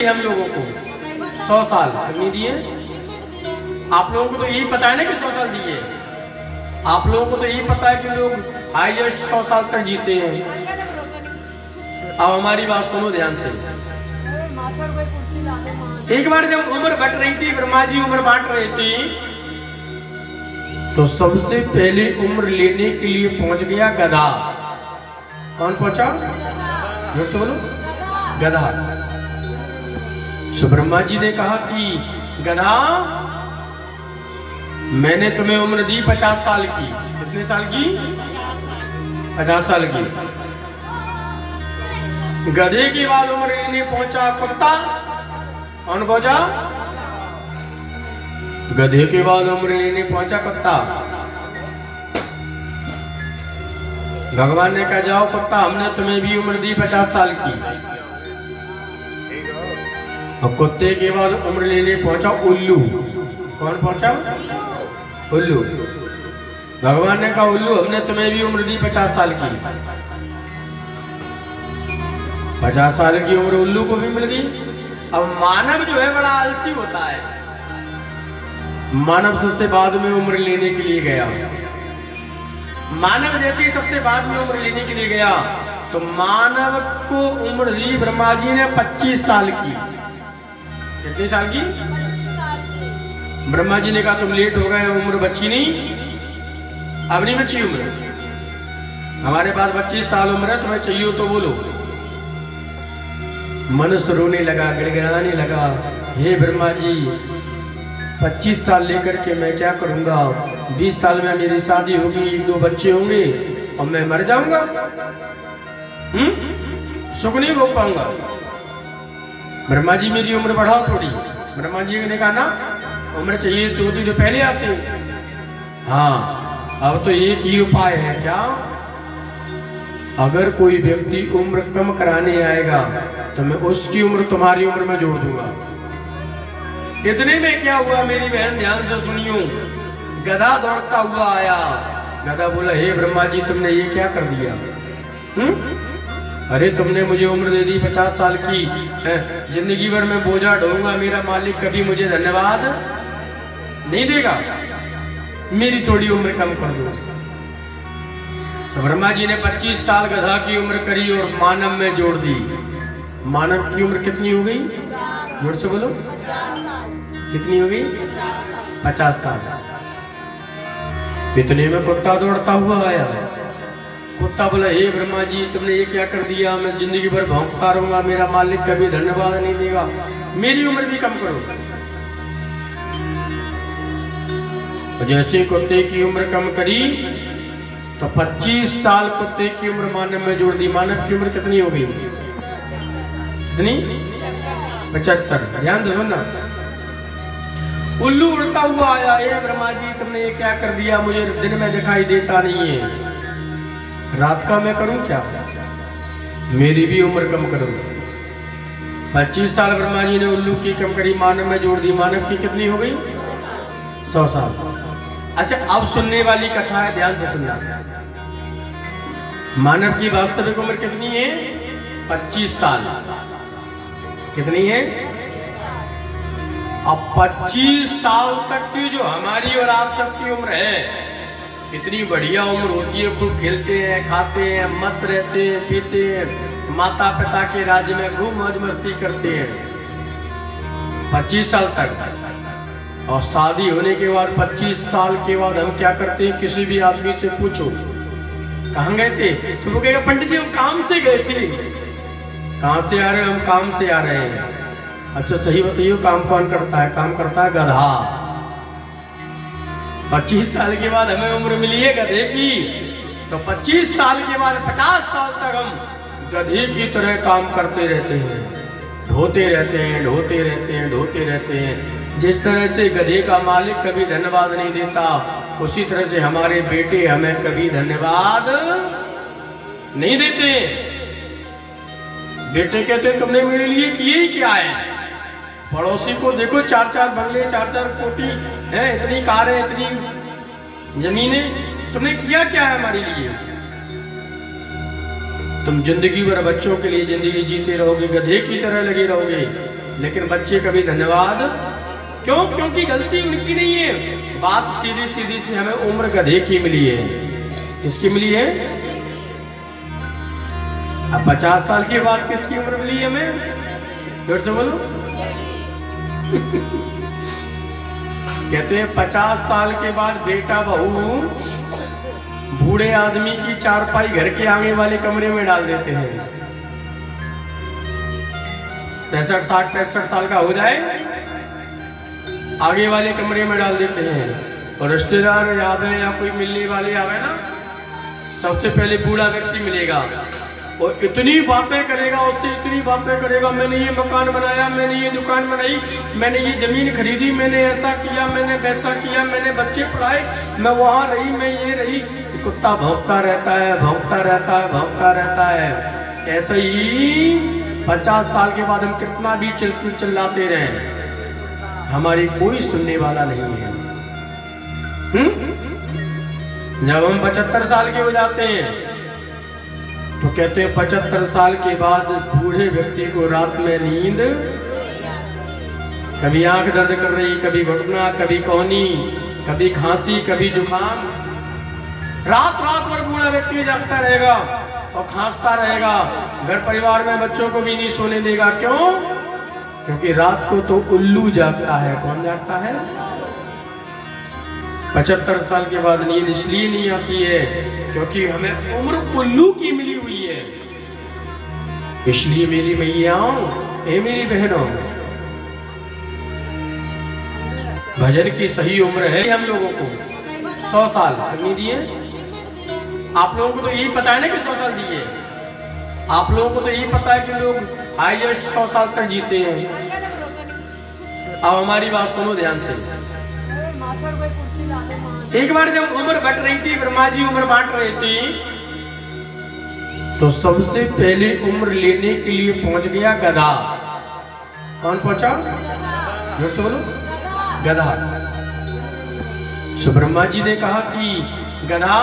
हम लोगों को 100 साल नहीं दिए। आप लोगों को तो यही पता है ना कि 100 साल दिए। आप लोगों को तो यही पता है कि लोग हाईएस्ट 100 साल तक जीते हैं। अब हमारी बात सुनो ध्यान से। एक बार जब उम्र बट रही थी, ब्रह्मा जी उम्र बांट रहे थे, तो सबसे पहले उम्र लेने के लिए पहुंच गया गधा। कौन पहुंचा? जोर से बोलो। गधा। तो ब्रह्मा जी ने कहा कि गधा, मैंने तुम्हें उम्र दी 50 साल की। कितने साल की? 50 साल की। गधे के बाद उम्र लेने पहुंचा कुत्ता। कौन पहुंचा? गधे के बाद उम्र लेने पहुंचा कुत्ता। भगवान ने कहा जाओ कुत्ता, हमने तुम्हें भी उम्र दी 50 साल की। और कुत्ते के बाद उम्र लेने पहुंचा उल्लू। कौन पहुंचा? उल्लू। भगवान ने कहा उल्लू, हमने तुम्हें भी उम्र दी 50 साल की। 50 साल की उम्र उल्लू को भी मिल गई। अब मानव जो है बड़ा आलसी होता है। मानव सबसे बाद में उम्र लेने के लिए गया। मानव जैसे ही सबसे बाद में उम्र लेने के लिए गया, तो मानव को उम्र दी ब्रह्मा जी ने 25 साल की। कितने साल की? ब्रह्मा जी ने कहा तुम लेट हो गए, उम्र बची नहीं। अब नहीं बची उम्र, हमारे पास 25 साल उम्र है, तुम्हें चाहिए तो बोलो। मनुष्य रोने लगा, गिड़गिड़ाने लगा, हे ब्रह्मा जी 25 साल लेकर के मैं क्या करूंगा? 20 साल में मेरी शादी होगी, 2 बच्चे होंगे और मैं मर जाऊंगा। सुख नहीं भोग पाऊंगा। ब्रह्मा जी मेरी उम्र बढ़ाओ थोड़ी। ब्रह्मा जी ने कहा ना, उम्र चाहिए तो होती तो पहले आते। हाँ, अब तो एक ही उपाय है। क्या? अगर कोई व्यक्ति उम्र कम कराने आएगा तो मैं उसकी उम्र तुम्हारी उम्र में जोड़ दूंगा। इतने में क्या हुआ मेरी बहन, ध्यान से सुनियो। गधा दौड़ता हुआ आया। गधा बोला हे ब्रह्मा जी तुमने ये क्या कर दिया? अरे तुमने मुझे उम्र दे दी 50 साल की, जिंदगी भर में बोझा ढोऊंगा, मेरा मालिक कभी मुझे धन्यवाद नहीं देगा। मेरी थोड़ी उम्र कम कर दो। तो ब्रह्मा जी ने 25 साल गधा की उम्र करी और मानव में जोड़ दी। मानव की उम्र कितनी हो गई? जोर से बोलो। कितनी हो गई? 50 साल। इतने में कुत्ता दौड़ता हुआ आया। कुत्ता बोला हे ब्रह्मा जी तुमने ये क्या कर दिया? मैं जिंदगी भर भौंकता रहूंगा, मेरा मालिक कभी धन्यवाद नहीं देगा, मेरी उम्र भी कम करो। तो जैसे कुत्ते की उम्र कम करी तो 25 साल कुत्ते की उम्र मानव में जोड़ दी। मानव की उम्र कितनी हो गई? कितनी? 75। ध्यान से सुनना। उल्लू उड़ता हुआ आया, हे ब्रह्मा जी तुमने ये क्या कर दिया? मुझे दिन में दिखाई देता नहीं है, रात का मैं करूं क्या? मेरी भी उम्र कम करो। 25 साल ब्रह्मा जी ने उल्लू की कम करी, मानव में जोड़ दी। मानव की कितनी हो गई? 100 साल। अच्छा, अब सुनने वाली कथा है, ध्यान से सुनना। मानव की वास्तविक उम्र कितनी है? 25 साल। कितनी है? अब 25 साल तक की जो हमारी और आप सबकी उम्र है, इतनी बढ़िया उम्र होती है, खूब खेलते हैं, खाते हैं, मस्त रहते हैं, पीते हैं, माता पिता के राज्य में खूब मौज मस्ती करते हैं 25 साल तक। और शादी होने के बाद 25 साल के बाद हम क्या करते हैं? किसी भी आदमी से पूछो कहाँ गए थे, सुबह कहेगा पंडित जी हम काम से गए थे। कहाँ से आ रहे? हम काम से आ रहे हैं। अच्छा सही बताइए, काम कौन करता है? काम करता है गधा। 25 साल के बाद हमें उम्र मिली है गधे की, तो 25 साल के बाद 50 साल तक हम गधे की तरह काम करते रहते हैं, ढोते रहते हैं, ढोते रहते हैं, ढोते रहते हैं। जिस तरह से गधे का मालिक कभी धन्यवाद नहीं देता, उसी तरह से हमारे बेटे हमें कभी धन्यवाद नहीं देते। बेटे कहते तुमने मेरे लिए किए ही क्या है? पड़ोसी को देखो 4-4 बंगले, 4-4 कोठी है, इतनी कारें, इतनी जमीनें, तुमने किया क्या है हमारे लिए? तुम जिंदगी भर बच्चों के लिए जिंदगी जीते रहोगे, गधे की तरह लगे रहोगे। लेकिन बच्चे कभी धन्यवाद क्यों? क्योंकि गलती उनकी नहीं है। बात सीधी सीधी सी हमें उम्र गधे की मिली है। किसकी मिली है? अब 50 साल के बाद किसकी उम्र मिली है हमें? जोर से बोलो। कहते हैं 50 साल के बाद बेटा बहू बूढ़े आदमी की चारपाई घर के आगे वाले कमरे में डाल देते हैं। 65 60 65 साल का हो जाए आगे वाले कमरे में डाल देते हैं। और रिश्तेदार आवे या कोई मिलने वाले आवे ना, सबसे पहले बूढ़ा व्यक्ति मिलेगा और इतनी बातें करेगा, उससे इतनी बातें करेगा, मैंने ये मकान बनाया, मैंने ये दुकान बनाई, मैंने ये जमीन खरीदी, मैंने ऐसा किया, मैंने वैसा किया, मैंने बच्चे पढ़ाए, मैं वहां रही, मैं ये रही। कुत्ता भौंकता रहता है, भौंकता रहता है, भौंकता रहता है। ऐसे ही 50 साल के बाद हम कितना भी चिल्लाते रहे, हमारी कोई सुनने वाला नहीं है। जब हम 75 साल के हो जाते हैं तो कहते हैं 75 साल के बाद बूढ़े व्यक्ति को रात में नींद, कभी आंख दर्द कर रही, कभी घुटना, कभी कौनी, कभी खांसी, कभी जुकाम, रात रात भर बूढ़ा व्यक्ति जागता रहेगा और खांसता रहेगा। घर परिवार में बच्चों को भी नहीं सोने देगा। क्यों? क्योंकि रात को तो उल्लू जागता है। कौन जागता है? 75 साल के बाद नींद इसलिए नहीं आती है क्योंकि हमें उम्र उल्लू की मिली हुई है। इसलिए मेरी मैयाओं, ए मेरी बहनों, भजन की सही उम्र है हम लोगों को 100 साल नहीं दिए। आप लोगों को तो यही पता है ना कि 100 साल दिए। आप लोगों को तो यही पता है कि लोग हाईएस्ट 100 साल तक जीते हैं। अब हमारी बात सुनो ध्यान से। एक बार जब उम्र बट रही थी, ब्रह्मा जी उम्र बांट रहे थे, तो सबसे पहले उम्र लेने के लिए पहुंच गया गधा। कौन पहुंचा? जोर से बोलो। गधा। सो ब्रह्मा जी ने कहा कि गधा,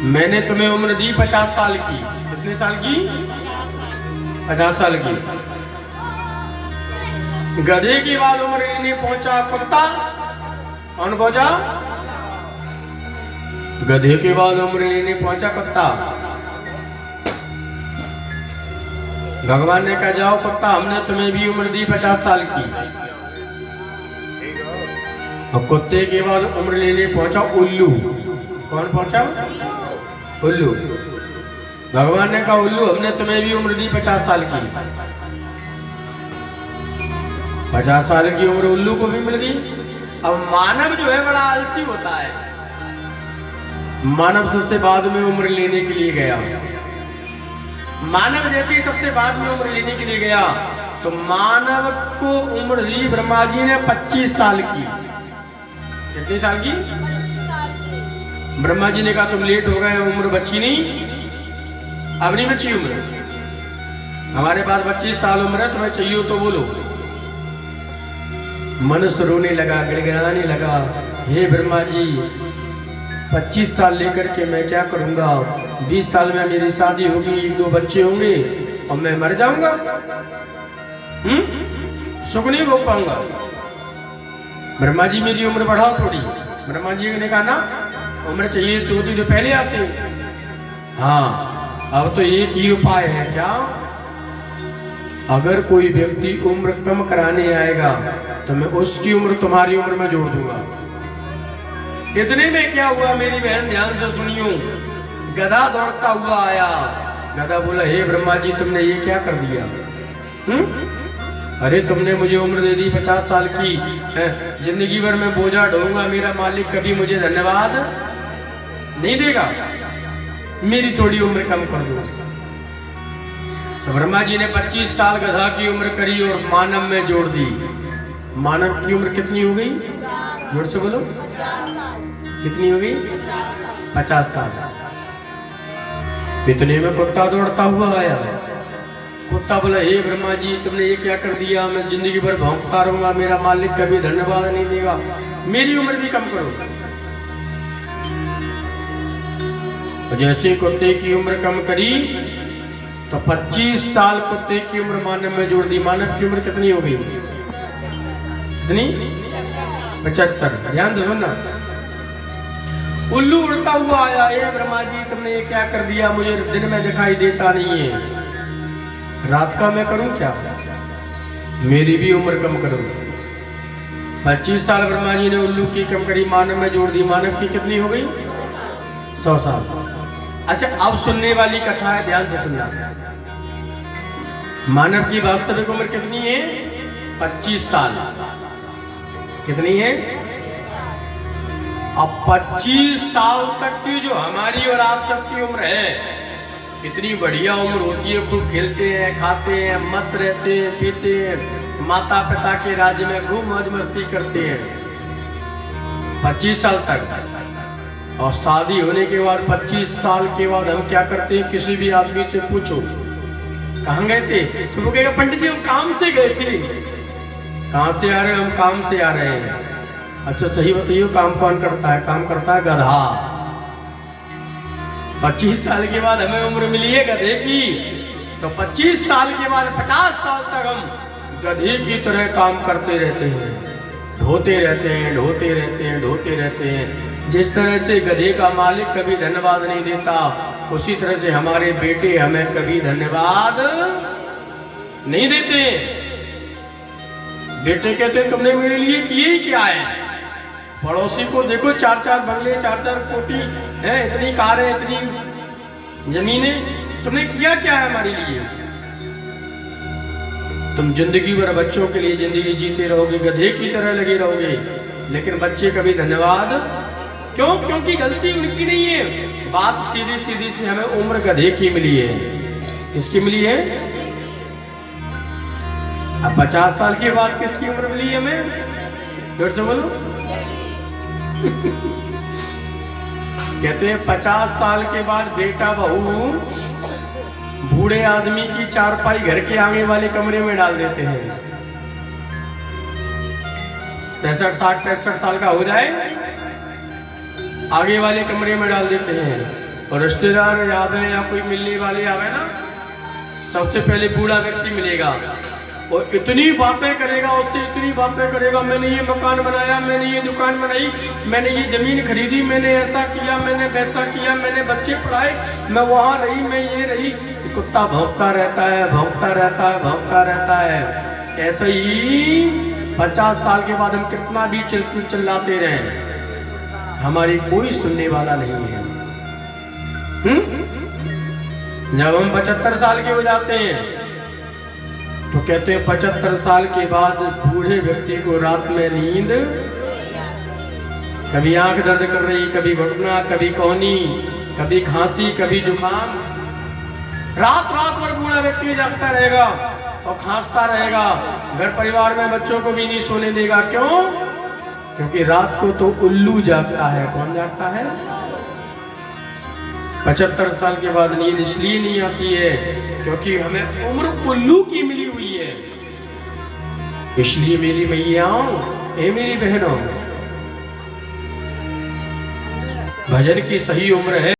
मैंने तुम्हें उम्र दी 50 साल की। कितने साल की? 50 साल की। गधे की बाद उम्र लेने पहुंचा कुत्ता। कौन पहुंचा? गधे के बाद उम्र लेने पहुंचा कुत्ता। भगवान ने कहा, जाओ कुत्ता, हमने तुम्हें भी उम्र दी 50 साल की। और कुत्ते के बाद उम्र लेने पहुंचा उल्लू। कौन पहुंचा? उल्लू। भगवान ने कहा, उल्लू, हमने तुम्हें भी उम्र दी 50 साल की। 50 साल की उम्र उल्लू को भी मिल गई। अब मानव जो है बड़ा आलसी होता है। मानव सबसे बाद में उम्र लेने के लिए गया। मानव जैसे ही सबसे बाद में उम्र लेने के लिए गया तो मानव को उम्र दी ब्रह्मा जी ने 25 साल की। कितनी साल की? ब्रह्मा जी ने कहा, तुम लेट हो गए, उम्र बची नहीं। अब नहीं बची उम्र, हमारे पास 25 साल उम्र है, तुम्हें चाहिए तो बोलो। मनुष्य रोने लगा, गिड़गिड़ाने लगा, हे ब्रह्मा जी, 25 साल लेकर के मैं क्या करूंगा? 20 साल में मेरी शादी होगी, 1-2 बच्चे होंगे और मैं मर जाऊंगा। सुख नहीं भोग पाऊंगा। ब्रह्मा जी, मेरी उम्र बढ़ाओ थोड़ी। ब्रह्मा जी ने कहा, ना, उम्र चाहिए तो होती तो पहले आते। हाँ, अब तो एक ही उपाय है। क्या? अगर कोई व्यक्ति उम्र कम कराने आएगा तो मैं उसकी उम्र तुम्हारी उम्र में जोड़ दूंगा। इतने में क्या हुआ मेरी बहन, ध्यान से सुनियो। गधा दौड़ता हुआ आया। गधा बोला, हे ब्रह्मा जी, तुमने ये क्या कर दिया? अरे तुमने मुझे उम्र दे दी 50 साल की, जिंदगी भर मैं बोझा ढोऊंगा, मेरा मालिक कभी मुझे धन्यवाद नहीं देगा, मेरी थोड़ी उम्र कम कर दो। तो ब्रह्मा जी ने 25 साल गधा की उम्र करी और मानव में जोड़ दी। मानव की उम्र कितनी हो गई? जोर से बोलो। कितनी हो गई? 50 साल। इतने में कुत्ता दौड़ता हुआ आया। कुत्ता बोला, हे ब्रह्मा जी, तुमने ये क्या कर दिया? मैं जिंदगी भर भौंकता रहूंगा, मेरा मालिक कभी धन्यवाद नहीं देगा, मेरी उम्र भी कम करो। जैसे कुत्ते की उम्र कम करी तो 25 साल कुत्ते की उम्र मानव में जोड़ दी, मानव की उम्र कितनी हो गई? कितनी? 75। ध्यान से सुनना। उल्लू उड़ता हुआ आया, ए ब्रह्मा जी तुमने ये क्या कर दिया, मुझे दिन में दिखाई देता नहीं है, रात का मैं करूं क्या, मेरी भी उम्र कम करो। 25 साल ब्रह्मा जी ने उल्लू की कम करी, मानव में जोड़ दी, मानव की कितनी हो गई? 100 साल। अच्छा अब सुनने वाली कथा है, ध्यान से सुनना। मानव की वास्तविक उम्र कितनी है? 25 साल। कितनी है? अब 25 साल तक की जो हमारी और आप सबकी उम्र है, इतनी बढ़िया उम्र होती है, खूब खेलते हैं, खाते हैं, मस्त रहते हैं, पीते हैं, माता पिता के राज्य में खूब मौज मस्ती करते हैं 25 साल तक। और शादी होने के बाद 25 साल के बाद हम क्या करते हैं? किसी भी आदमी से पूछो कहाँ गए थे, सब कहेगा पंडित जी हम काम से गए थे। कहाँ से आ रहे? हम काम से आ रहे हैं। अच्छा सही बताइए काम कौन करता है? काम करता है गधा। 25 साल के बाद हमें उम्र मिली है गधे की, तो 25 साल के बाद 50 साल तक हम गधे की तरह काम करते रहते हैं, ढोते रहते हैं, ढोते रहते हैं, ढोते रहते हैं। जिस तरह से गधे का मालिक कभी धन्यवाद नहीं देता, उसी तरह से हमारे बेटे हमें कभी धन्यवाद नहीं देते। बेटे कहते तुमने मेरे लिए किए ही क्या है? पड़ोसी को देखो 4-4 बंगले, 4-4 कोठी है, इतनी कारें, इतनी जमीनें, तुमने किया क्या है हमारे लिए? तुम जिंदगी भर बच्चों के लिए जिंदगी जीते रहोगे, गधे की तरह लगे रहोगे, लेकिन बच्चे कभी धन्यवाद क्यों? क्योंकि गलती उनकी नहीं है। बात सीधी सीधी सी हमें उम्र गधे की मिली है। किसकी मिली है? अब 50 साल के बाद किसकी उम्र मिली है हमें? जोर से बोलो। कहते हैं 50 साल के बाद बेटा बहू बूढ़े आदमी की चारपाई घर के आगे वाले कमरे में डाल देते हैं। 65 साल का हो जाए आगे वाले कमरे में डाल देते हैं, और रिश्तेदार आवे या कोई मिलने वाले आवे ना, सबसे पहले बूढ़ा व्यक्ति मिलेगा और इतनी बातें करेगा, उससे इतनी बातें करेगा, मैंने ये मकान बनाया, मैंने ये दुकान बनाई, मैंने ये जमीन खरीदी, मैंने ऐसा किया, मैंने वैसा किया, मैंने बच्चे पढ़ाए, मैं वहां रही, मैं ये रही। कुत्ता भौंकता रहता है, भौंकता रहता है, भौंकता रहता है। ऐसे ही 50 साल के बाद हम कितना भी चिल्लाते रहे, हमारी कोई सुनने वाला नहीं है। जब हम 75 साल के हो जाते हैं तो कहते हैं 75 साल के बाद बूढ़े व्यक्ति को रात में नींद, कभी आंख दर्द कर रही, कभी घुटना, कभी कोहनी, कभी खांसी, कभी जुकाम, रात रात भर बूढ़ा व्यक्ति जागता रहेगा और खांसता रहेगा। घर परिवार में बच्चों को भी नहीं सोने देगा। क्यों? क्योंकि रात को तो उल्लू जागता है। कौन जागता है? 75 साल के बाद नींद इसलिए नहीं आती है क्योंकि हमें उम्र उल्लू की मिली हुई है। इसलिए मेरी मैयाओं, ए मेरी बहनों, भजन की सही उम्र है